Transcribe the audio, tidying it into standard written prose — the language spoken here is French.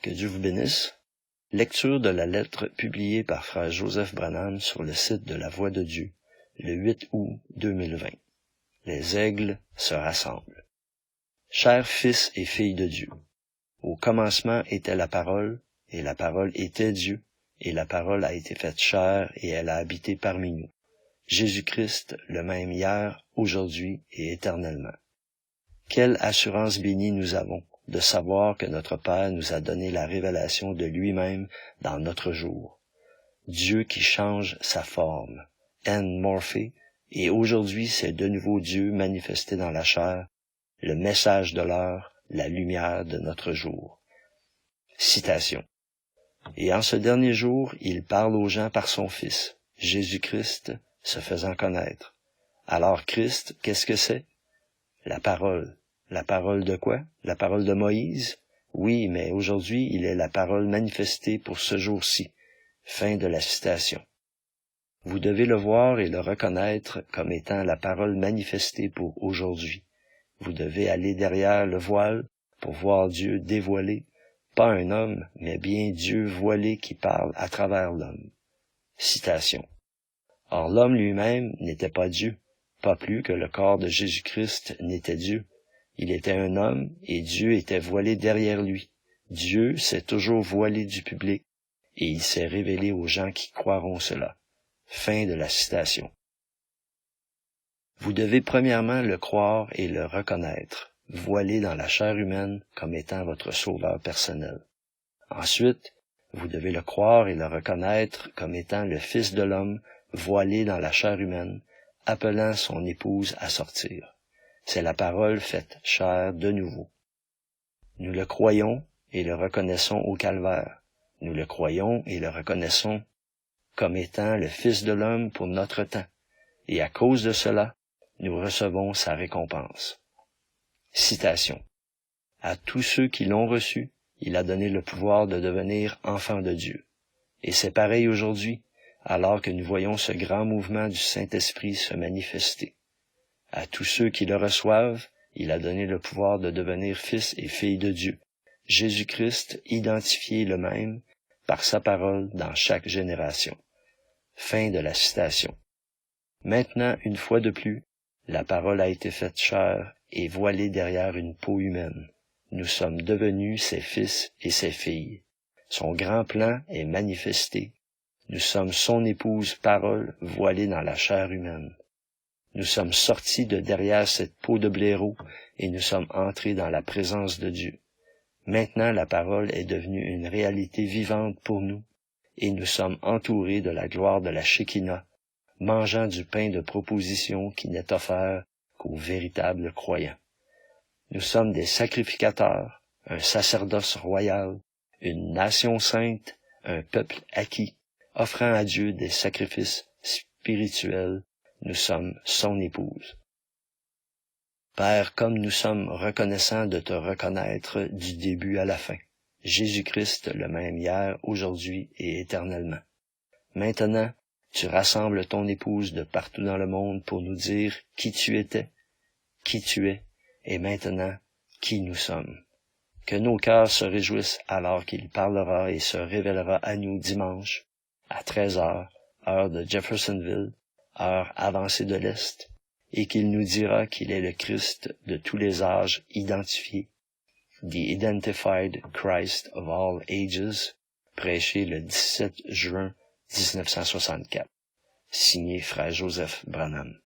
Que Dieu vous bénisse. Lecture de la lettre publiée par Frère Joseph Branham sur le site de La Voix de Dieu, le 8 août 2020. Les aigles se rassemblent. Chers fils et filles de Dieu, au commencement était la parole, et la parole était Dieu, et la parole a été faite chair, et elle a habité parmi nous. Jésus-Christ, le même hier, aujourd'hui et éternellement. Quelle assurance bénie nous avons de savoir que notre Père nous a donné la révélation de lui-même dans notre jour. Dieu qui change sa forme, en morphée, et aujourd'hui c'est de nouveau Dieu manifesté dans la chair, le message de l'heure, la lumière de notre jour. Citation. Et en ce dernier jour, il parle aux gens par son Fils, Jésus-Christ, se faisant connaître. Alors Christ, qu'est-ce que c'est? La parole. La parole de quoi? La parole de Moïse? Oui, mais aujourd'hui, il est la parole manifestée pour ce jour-ci. Fin de la citation. Vous devez le voir et le reconnaître comme étant la parole manifestée pour aujourd'hui. Vous devez aller derrière le voile pour voir Dieu dévoilé, pas un homme, mais bien Dieu voilé qui parle à travers l'homme. Citation. Or l'homme lui-même n'était pas Dieu, pas plus que le corps de Jésus-Christ n'était Dieu. Il était un homme et Dieu était voilé derrière lui. Dieu s'est toujours voilé du public et il s'est révélé aux gens qui croiront cela. Fin de la citation. Vous devez premièrement le croire et le reconnaître, voilé dans la chair humaine comme étant votre sauveur personnel. Ensuite, vous devez le croire et le reconnaître comme étant le Fils de l'homme, voilé dans la chair humaine, appelant son épouse à sortir. C'est la parole faite chair de nouveau. Nous le croyons et le reconnaissons au calvaire. Nous le croyons et le reconnaissons comme étant le Fils de l'homme pour notre temps. Et à cause de cela, nous recevons sa récompense. Citation. À tous ceux qui l'ont reçu, il a donné le pouvoir de devenir enfants de Dieu. Et c'est pareil aujourd'hui, alors que nous voyons ce grand mouvement du Saint-Esprit se manifester. À tous ceux qui le reçoivent, il a donné le pouvoir de devenir fils et filles de Dieu. Jésus-Christ identifié le même par sa parole dans chaque génération. Fin de la citation. Maintenant, une fois de plus, la parole a été faite chair et voilée derrière une peau humaine. Nous sommes devenus ses fils et ses filles. Son grand plan est manifesté. Nous sommes son épouse parole voilée dans la chair humaine. Nous sommes sortis de derrière cette peau de blaireau et nous sommes entrés dans la présence de Dieu. Maintenant, la parole est devenue une réalité vivante pour nous et nous sommes entourés de la gloire de la Shekinah, mangeant du pain de proposition qui n'est offert qu'aux véritables croyants. Nous sommes des sacrificateurs, un sacerdoce royal, une nation sainte, un peuple acquis, offrant à Dieu des sacrifices spirituels. Nous sommes son épouse. Père, comme nous sommes reconnaissants de te reconnaître du début à la fin, Jésus-Christ le même hier, aujourd'hui et éternellement. Maintenant, tu rassembles ton épouse de partout dans le monde pour nous dire qui tu étais, qui tu es, et maintenant, qui nous sommes. Que nos cœurs se réjouissent alors qu'il parlera et se révélera à nous dimanche, à 13h, heure de Jeffersonville, heure avancée de l'Est, et qu'il nous dira qu'il est le Christ de tous les âges identifié, the Identified Christ of all ages, prêché le 17 juin 1964, signé Frère Joseph Branham.